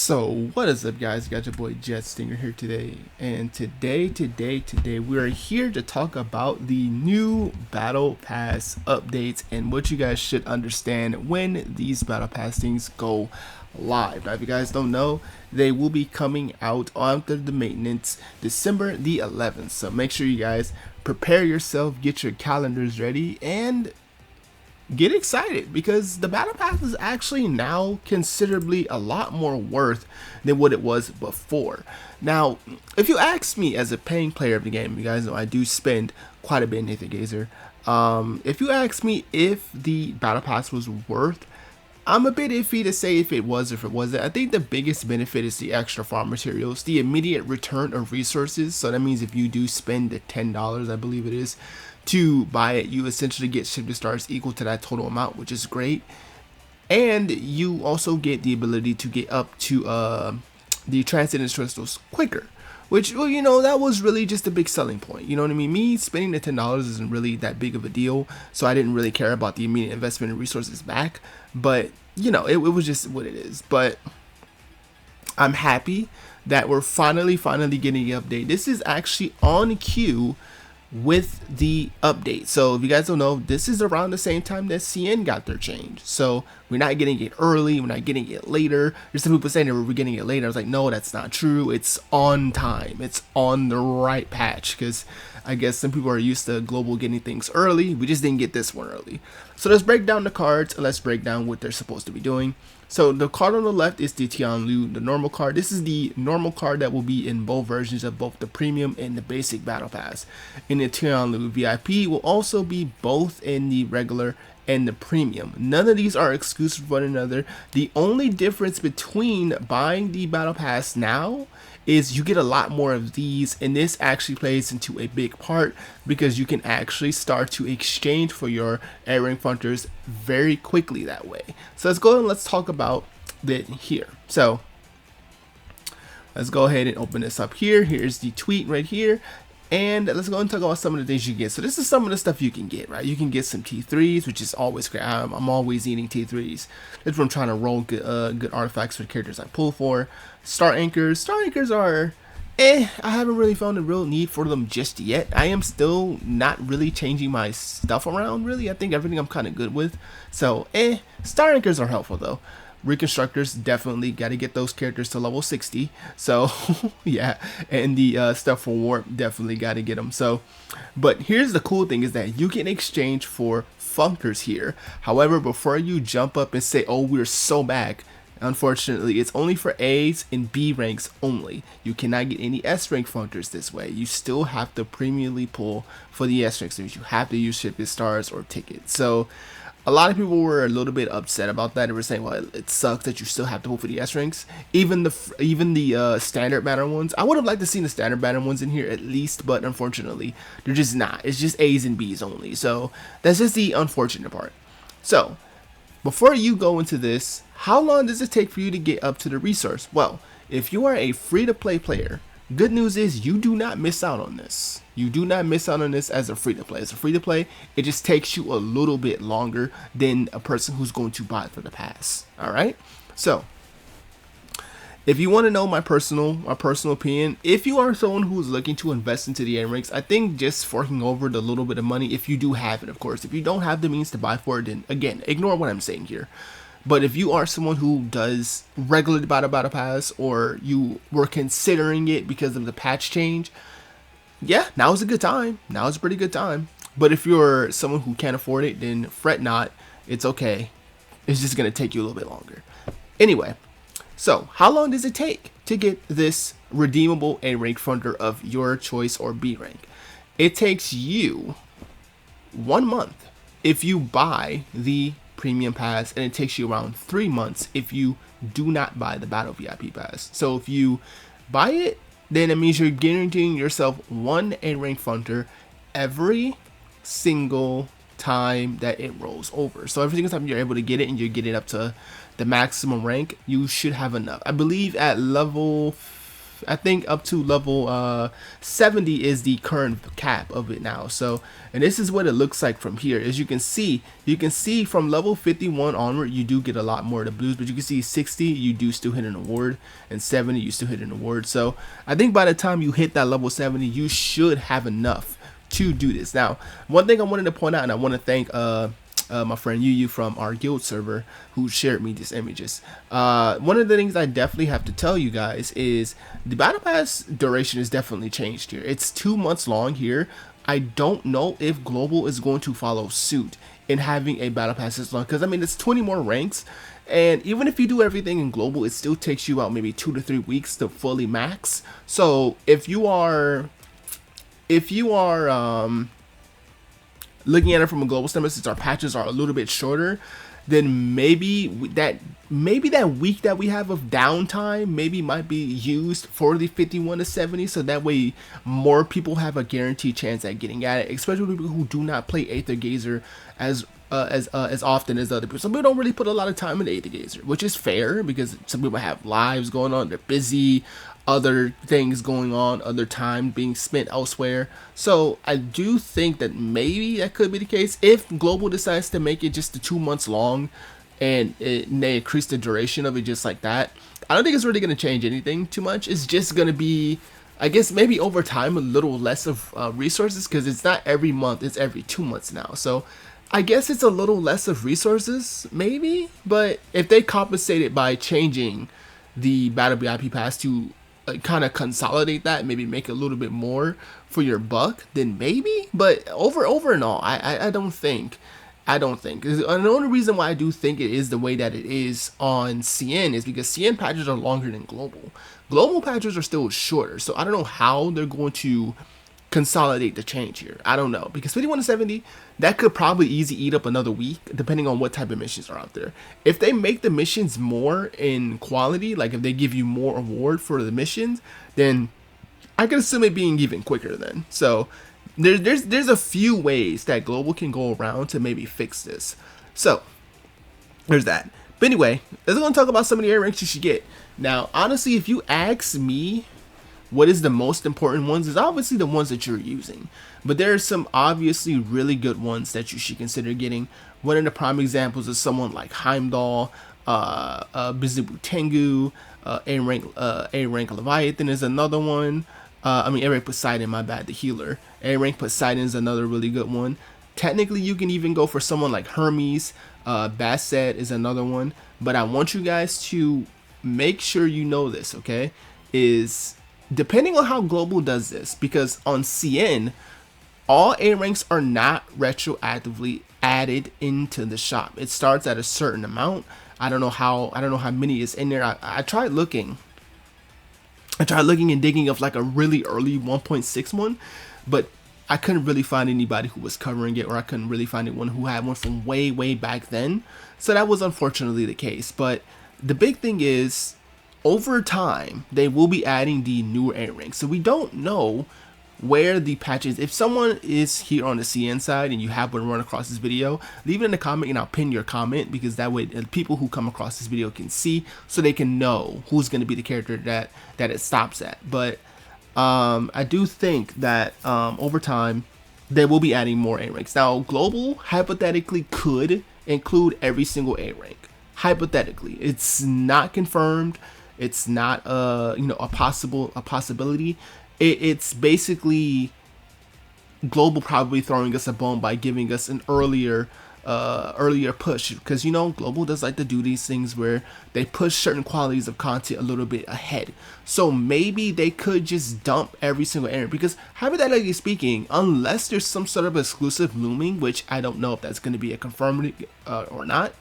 So what is up, guys? Got your boy Jet Stinger here today, and today we are here to talk about the new battle pass updates and what you guys should understand when these battle pass things go live. Now, if you guys don't know, they will be coming out after the maintenance December the 11th. So make sure you guys prepare yourself, get your calendars ready, and get excited because the battle pass is actually now considerably a lot more worth than what it was before. Now, if you ask me as a paying player of the game, you guys know I do spend quite a bit in Aether Gazer. If you ask me if the battle pass was worth, I'm a bit iffy to say if it was or if it wasn't. I think the biggest benefit is the extra farm materials, the immediate return of resources. So that means if you do spend the $10, I believe it is, to buy it, you essentially get shifted stars equal to that total amount, which is great. And you also get the ability to get up to the transcendence crystals quicker, which, well, you know, that was really just a big selling point. You know what I mean? Me spending the $10 isn't really that big of a deal, so I didn't really care about the immediate investment and resources back. But, you know, it was just what it is. But I'm happy that we're finally getting an update. This is actually on cue with the update. So if you guys don't know, this is around the same time that CN got their change. So we're not getting it early, we're not getting it later. There's some people saying that we're getting it later. I was like, no, that's not true. It's on time. It's on the right patch, because I guess some people are used to global getting things early. We just didn't get this one early. So let's break down the cards and let's break down what they're supposed to be doing. So the card on the left is the Tianlu, the normal card. This is the normal card that will be in both versions of both the premium and the basic battle pass. And the Tianlu VIP will also be both in the regular and the premium. None of these are exclusive to one another. The only difference between buying the battle pass now is you get a lot more of these, and this actually plays into a big part because you can actually start to exchange for your A-rank hunters very quickly that way. So let's go and let's talk about it here. So let's go ahead and open this up here. Here's the tweet right here. And let's go and talk about some of the things you get. So this is some of the stuff you can get, right? You can get some T3s, which is always great. I'm always eating T3s. That's what I'm trying to roll good artifacts for the characters I pull for. Star Anchors. Star Anchors are, I haven't really found a real need for them just yet. I am still not really changing my stuff around, really. I think everything I'm kind of good with. So, Star Anchors are helpful, though. Reconstructors, definitely got to get those characters to level 60. So yeah, and the stuff for warp, definitely got to get them. So, but here's the cool thing is that you can exchange for funkers here. However, before you jump up and say, oh, we're so back, unfortunately, it's only for A's and B ranks only. You cannot get any S rank funkers this way. You still have to premiumly pull for the S ranks. You have to use shifted stars or tickets. So a lot of people were a little bit upset about that. They were saying, well, it sucks that you still have to pull for the S ranks. Even the standard banner ones. I would have liked to see the standard banner ones in here at least, but unfortunately, they're just not. It's just A's and B's only. So that's just the unfortunate part. So before you go into this, how long does it take for you to get up to the resource? Well, if you are a free-to-play player, good news is you do not miss out on this. You do not miss out on this as a free-to-play. As a free-to-play, it just takes you a little bit longer than a person who's going to buy it for the pass. All right? So, if you want to know my personal opinion, if you are someone who's looking to invest into the A ranks, I think just forking over the little bit of money, if you do have it, of course. If you don't have the means to buy for it, then again, ignore what I'm saying here. But if you are someone who does regularly buy the battle pass, or you were considering it because of the patch change, yeah, now is a good time. Now is a pretty good time. But if you're someone who can't afford it, then fret not. It's okay. It's just going to take you a little bit longer. Anyway, so how long does it take to get this redeemable A rank fronter of your choice or B rank? It takes you 1 month if you buy the premium pass, and it takes you around 3 months if you do not buy the battle VIP pass. So if you buy it, then it means you're guaranteeing yourself one A rank funter every single time that it rolls over. So every single time you're able to get it and you get it up to the maximum rank, you should have enough. I believe at level I think up to level 70 is the current cap of it now. So, and this is what it looks like from here. As you can see from level 51 onward, you do get a lot more of the blues, but you can see 60, you do still hit an award, and 70, you still hit an award. So I think by the time you hit that level 70, you should have enough to do this. Now, one thing I wanted to point out, and I want to thank my friend Yu from our guild server who shared me these images. One of the things I definitely have to tell you guys is the battle pass duration is definitely changed here. It's 2 months long here. I don't know if global is going to follow suit in having a battle pass this long, because I mean it's 20 more ranks, and even if you do everything in global, it still takes you out maybe 2 to 3 weeks to fully max. So if you are looking at it from a global standpoint, since our patches are a little bit shorter, then maybe that week that we have of downtime maybe might be used for the 51 to 70, so that way more people have a guaranteed chance at getting at it, especially people who do not play Aether Gazer as often as other people. Some people don't really put a lot of time in Aether Gazer, which is fair because some people have lives going on, they're busy, other things going on, other time being spent elsewhere. So I do think that maybe that could be the case if global decides to make it just the 2 months long and they increase the duration of it just like that. I don't think it's really going to change anything too much. It's just going to be, I guess, maybe over time a little less of resources, because it's not every month, it's every 2 months now. So I guess it's a little less of resources maybe, but if they compensate it by changing the battle VIP pass to kind of consolidate that, maybe make a little bit more for your buck, then maybe. But over and all, I don't think. And the only reason why I do think it is the way that it is on CN is because CN patches are longer than global. Global patches are still shorter, so I don't know how they're going to consolidate the change here. I don't know, because 51 to 70, that could probably easily eat up another week depending on what type of missions are out there. If they make the missions more in quality, like if they give you more award for the missions, then I can assume it being even quicker then. So there's a few ways that global can go around to maybe fix this. So there's that. But anyway, let's go and talk about some of the air ranks you should get. Now, honestly, if you ask me what is the most important ones, is obviously the ones that you're using, but there are some obviously really good ones that you should consider getting. One of the prime examples is someone like Heimdall, Bizibu Tengu, A rank Leviathan is another one. A rank Poseidon, my bad, the healer. A rank Poseidon is another really good one. Technically, you can even go for someone like Hermes. Basset is another one. But I want you guys to make sure you know this, okay? Is depending on how global does this, because on CN, all A ranks are not retroactively added into the shop. It starts at a certain amount. I don't know how many is in there. I tried looking and digging up like a really early 1.6 one, but I couldn't really find anybody who was covering it, or I couldn't really find anyone who had one from way back then. So that was unfortunately the case. But the big thing is, over time, they will be adding the newer A ranks. So we don't know where the patch is. If someone is here on the CN side and you happen to run across this video, leave it in the comment and I'll pin your comment, because that way people who come across this video can see, so they can know who's going to be the character that it stops at. But I do think that over time they will be adding more A ranks. Now, global hypothetically could include every single A rank. Hypothetically, it's not confirmed. It's not a possibility. It's basically global probably throwing us a bone by giving us an earlier push, because global does like to do these things where they push certain qualities of content a little bit ahead. So maybe they could just dump every single area, because hypothetically speaking, unless there's some sort of exclusive looming, which I don't know if that's going to be a confirmed or not,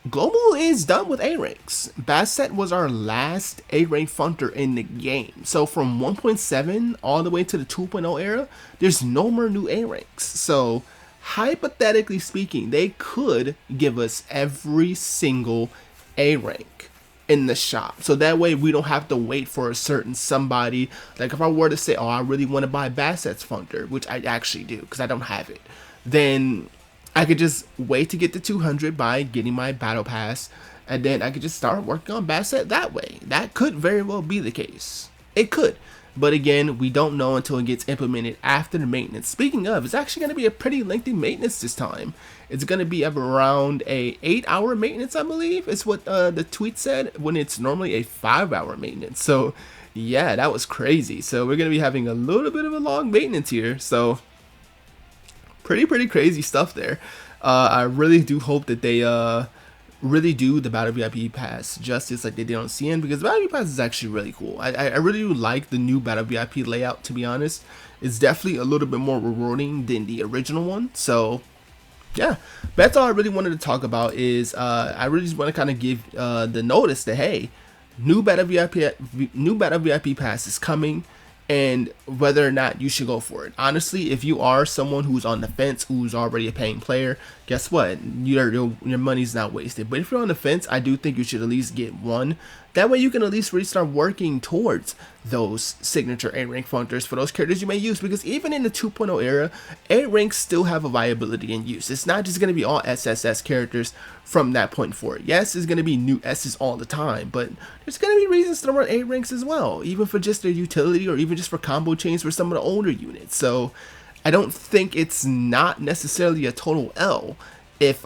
global is done with A ranks. Basset was our last A rank funter in the game. So from 1.7 all the way to the 2.0 era, there's no more new A ranks. So hypothetically speaking, they could give us every single A rank in the shop. So that way we don't have to wait for a certain somebody. Like if I were to say, oh, I really want to buy Basset's funter, which I actually do because I don't have it, then I could just wait to get to 200 by getting my battle pass and then I could just start working on bad set that way. That could very well be the case. It could. But again, we don't know until it gets implemented after the maintenance. Speaking of, it's actually going to be a pretty lengthy maintenance this time. It's going to be around a 8-hour maintenance, I believe. Is what the tweet said, when it's normally a 5-hour maintenance. So yeah, that was crazy. So we're going to be having a little bit of a long maintenance here. So pretty crazy stuff there. I really do hope that they really do the Battle VIP Pass justice like they did on CN, because Battle VIP Pass is actually really cool. I really do like the new Battle VIP layout, to be honest. It's definitely a little bit more rewarding than the original one. So yeah, but that's all I really wanted to talk about. Is I really just want to kind of give the notice that, hey, new Battle VIP Pass is coming, and whether or not you should go for it. Honestly, if you are someone who's on the fence, who's already a paying player, guess what? Your money's not wasted. But if you're on the fence, I do think you should at least get one. That way you can at least really start working towards those signature A-rank functors for those characters you may use, because even in the 2.0 era, A-ranks still have a viability in use. It's not just going to be all SSS characters from that point forward. Yes, it's going to be new S's all the time, but there's going to be reasons to run A-ranks as well, even for just their utility or even just for combo chains for some of the older units. So I don't think it's not necessarily a total L if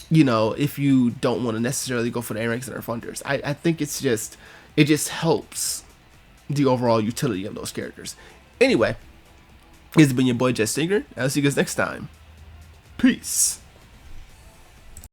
you know, if you don't want to necessarily go for the A-ranks and their funders. I think it just helps the overall utility of those characters. Anyway, this has been your boy Stingren. I'll see you guys next time. Peace.